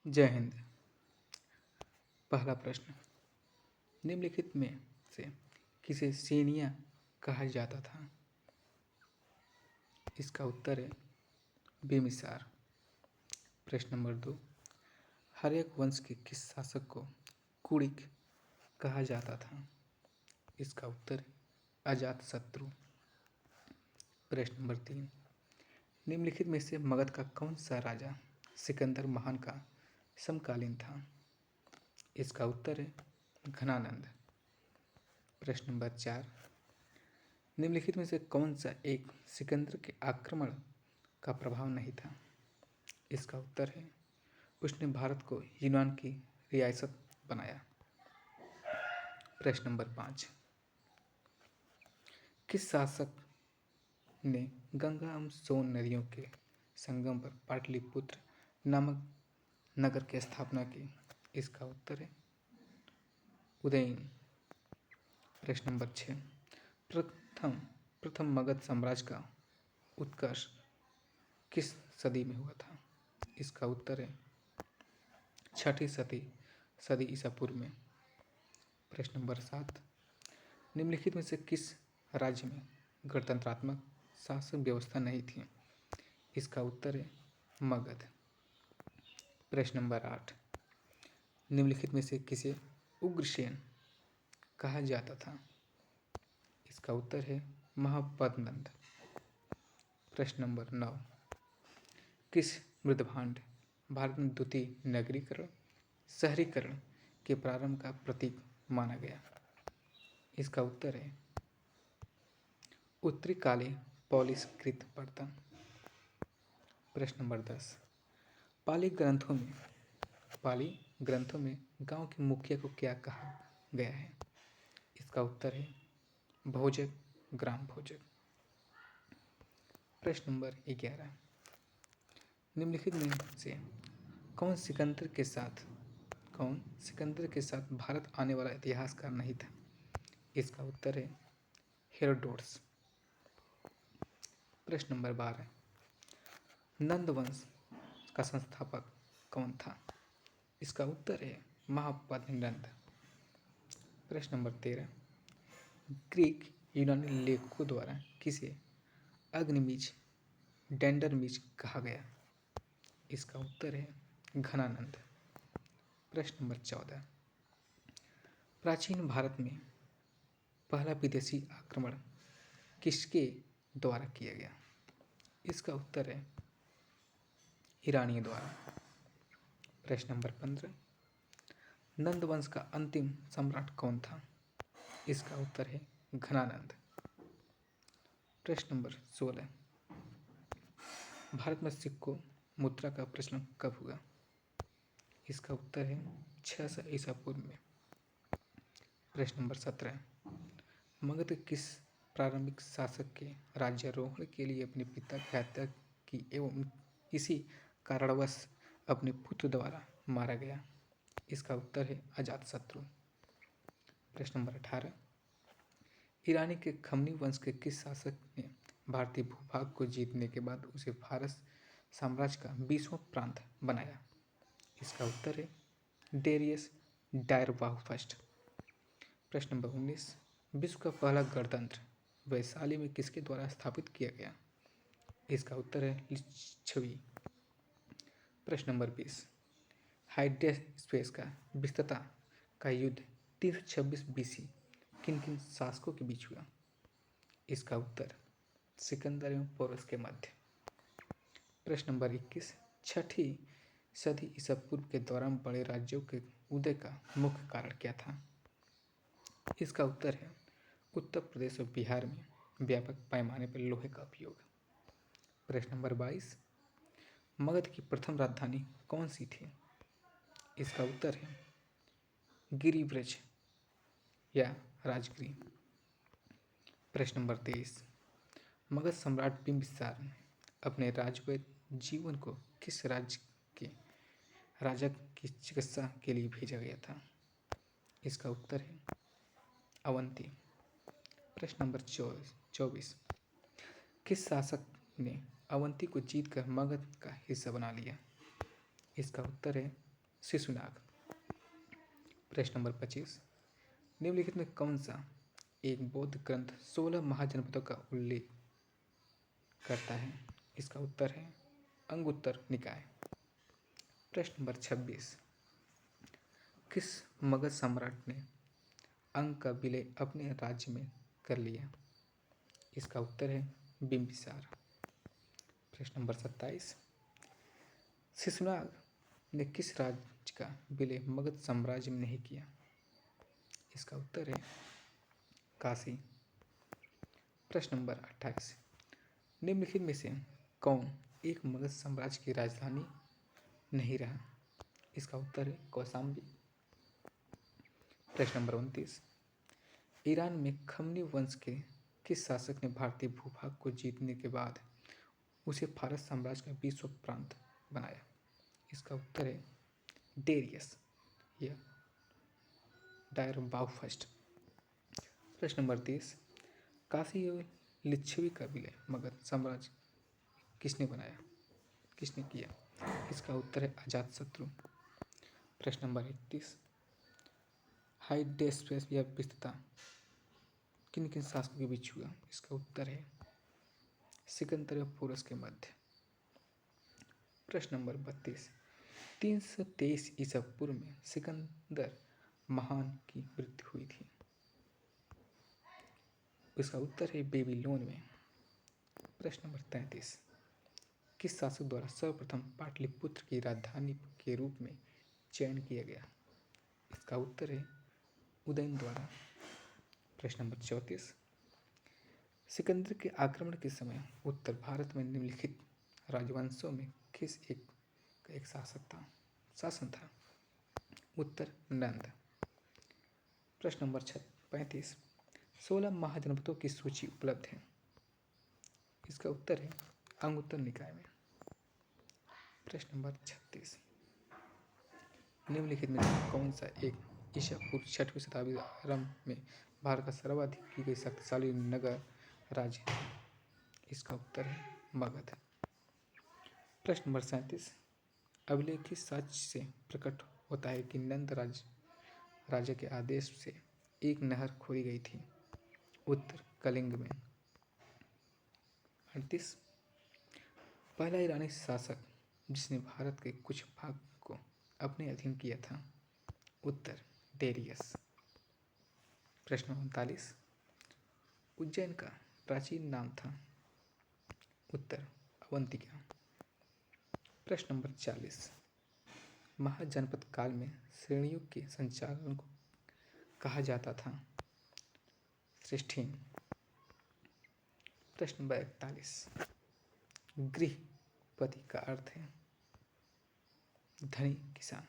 जय हिंद। पहला प्रश्न, निम्नलिखित में से किसे सेनिया कहा जाता था? इसका उत्तर है बेमिसार। प्रश्न नंबर 2, हर्यक वंश के किस शासक को कुड़िक कहा जाता था? इसका उत्तर है अजातशत्रु। प्रश्न नंबर 3, निम्नलिखित में से मगध का कौन सा राजा सिकंदर महान का समकालीन था? इसका उत्तर है घनानंद। प्रश्न नंबर 4, निम्नलिखित में से कौन सा एक सिकंदर के आक्रमण का प्रभाव नहीं था? इसका उत्तर है उसने भारत को यूनान की रियासत बनाया। प्रश्न नंबर 5, किस शासक ने गंगा एवं सोन नदियों के संगम पर पाटलिपुत्र नामक नगर की स्थापना की? इसका उत्तर है उदयन। प्रश्न नंबर 6, प्रथम मगध साम्राज्य का उत्कर्ष किस सदी में हुआ था? इसका उत्तर है 6ठी सदी ईसा पूर्व में। प्रश्न नंबर 7, निम्नलिखित में से किस राज्य में गणतंत्रात्मक शासन व्यवस्था नहीं थी? इसका उत्तर है मगध। प्रश्न नंबर 8, निम्नलिखित में से किसे उग्रसेन कहा जाता था? इसका उत्तर है महापद्मनंद। प्रश्न नंबर 9, किस मृदभांड भारत में द्वितीय नगरीकरण शहरीकरण के प्रारंभ का प्रतीक माना गया? इसका उत्तर है उत्तरी काले पॉलिशकृत बर्तन। प्रश्न नंबर 10, पाली ग्रंथों में गांव के मुखिया को क्या कहा गया है? इसका उत्तर है भोजक, ग्राम भोजक। प्रश्न नंबर 11, निम्नलिखित में से कौन सिकंदर के साथ भारत आने वाला इतिहासकार नहीं था? इसका उत्तर है हेरोडोटस। प्रश्न नंबर 12, नंद वंश का संस्थापक कौन था? इसका उत्तर है महापद्मनंद। प्रश्न नंबर 13, ग्रीक यूनानी लेखकों द्वारा किसे अग्निमिज डेंडरमिज कहा गया? इसका उत्तर है घनानंद। प्रश्न नंबर 14, प्राचीन भारत में पहला विदेशी आक्रमण किसके द्वारा किया गया? इसका उत्तर है ईरानियों द्वारा। प्रश्न नंबर 15, नंद वंश का अंतिम सम्राट कौन था? इसका उत्तर है घनानंद। प्रश्न नंबर 16, भारत में सिक्कों मुद्रा का प्रचलन कब हुआ? इसका उत्तर है 600 ईसा पूर्व में। प्रश्न नंबर 17, मगध के किस प्रारंभिक शासक के राज्यारोहण के लिए अपने पिता की हत्या की एवं इसी कारणवश अपने पुत्र द्वारा मारा गया? इसका उत्तर है अजातशत्रु। प्रश्न नंबर 18, ईरानी के खमनी वंश के किस शासक ने भारतीय भूभाग को जीतने के बाद उसे फारस साम्राज्य का 20वां प्रांत बनाया? इसका उत्तर है डेरियस डायरबाहु फर्स्ट। प्रश्न नंबर 19, विश्व का पहला गणतंत्र वैशाली में किसके द्वारा स्थापित किया गया? इसका उत्तर है लिच्छवी। प्रश्न नंबर 20, हाइडेस्पेस का विस्तृतता का युद्ध 326 BC किन किन शासकों के बीच हुआ? इसका उत्तर सिकंदर एवं पोरस के मध्य। प्रश्न नंबर 21, 6ठी सदी ईसा पूर्व के दौरान बड़े राज्यों के उदय का मुख्य कारण क्या था? इसका उत्तर है उत्तर प्रदेश और बिहार में व्यापक पैमाने पर लोहे का उपयोग। प्रश्न नंबर 22, मगध की प्रथम राजधानी कौन सी थी? इसका उत्तर है गिरिव्रज या राजगिरी। प्रश्न नंबर 23, मगध सम्राट बिंबिसार ने अपने राजवैद जीवन को किस राज्य के राजा की चिकित्सा के लिए भेजा गया था? इसका उत्तर है अवंती। प्रश्न नंबर 24, किस शासक ने अवंती को जीतकर मगध का हिस्सा बना लिया? इसका उत्तर है शिशुनाग। प्रश्न नंबर 25, निम्नलिखित में कौन सा एक बौद्ध ग्रंथ 16 महाजनपदों का उल्लेख करता है? इसका उत्तर है अंगुत्तर निकाय। प्रश्न नंबर 26, किस मगध सम्राट ने अंग का विलय अपने राज्य में कर लिया? इसका उत्तर है बिंबिसार। प्रश्न नंबर 27, शिशुनाग ने किस राज्य का विलय मगध साम्राज्य में नहीं किया? इसका उत्तर है काशी। प्रश्न नंबर 28, निम्नलिखित में से कौन एक मगध साम्राज्य की राजधानी नहीं रहा? इसका उत्तर है कौशाम्बी। प्रश्न नंबर 29, ईरान में खमनी वंश के किस शासक ने भारतीय भूभाग को जीतने के बाद उसे फारस साम्राज्य का 20वां प्रांत बनाया? इसका उत्तर है डेरियस या डायरबाउ फर्स्ट। प्रश्न नंबर 30, काशी और लिच्छवी का विलय मगध साम्राज्य किसने किया? इसका उत्तर है अजातशत्रु। प्रश्न नंबर 31, हाइडेस्पेस या विस्तृतता किन किन शासकों के बीच हुआ? इसका उत्तर है सिकंदर व पोरस के मध्य। प्रश्न नंबर 32, 323 ईसा पूर्व में सिकंदर महान की मृत्यु हुई थी। इसका उत्तर है बेबीलोन में। प्रश्न नंबर 33, किस शासक द्वारा सर्वप्रथम पाटलिपुत्र की राजधानी के रूप में चयन किया गया? इसका उत्तर है उदयन द्वारा। प्रश्न नंबर 34, सिकंदर के आक्रमण के समय उत्तर भारत में निम्नलिखित राजवंशों में किस एक शासन था? उत्तर नंद। प्रश्न नंबर 35, 16 महाजनपदों की सूची उपलब्ध है। इसका उत्तर है अंगुत्तर निकाय में। प्रश्न नंबर 36, निम्नलिखित में कौन सा एक ईसा पूर्व 6वीं शताब्दी आरंभ में भारत का सर्वाधिक की गई शक्तिशाली नगर राज्य है? इसका उत्तर है मगध। प्रश्न नंबर 37, अभिलेखित साक्ष्य से प्रकट होता है कि नंद राजा के आदेश से एक नहर खोदी गई थी। उत्तर कलिंग में। 38, पहला ईरानी शासक जिसने भारत के कुछ भाग को अपने अधीन किया था। उत्तर डेरियस। प्रश्न 39, उज्जैन का प्राचीन नाम था। उत्तर अवंतिका। प्रश्न नंबर 40, महाजनपद काल में श्रेणियों के संचालन को कहा जाता था। श्रेष्ठीन। प्रश्न नंबर 41, गृहपति का अर्थ है धनी किसान।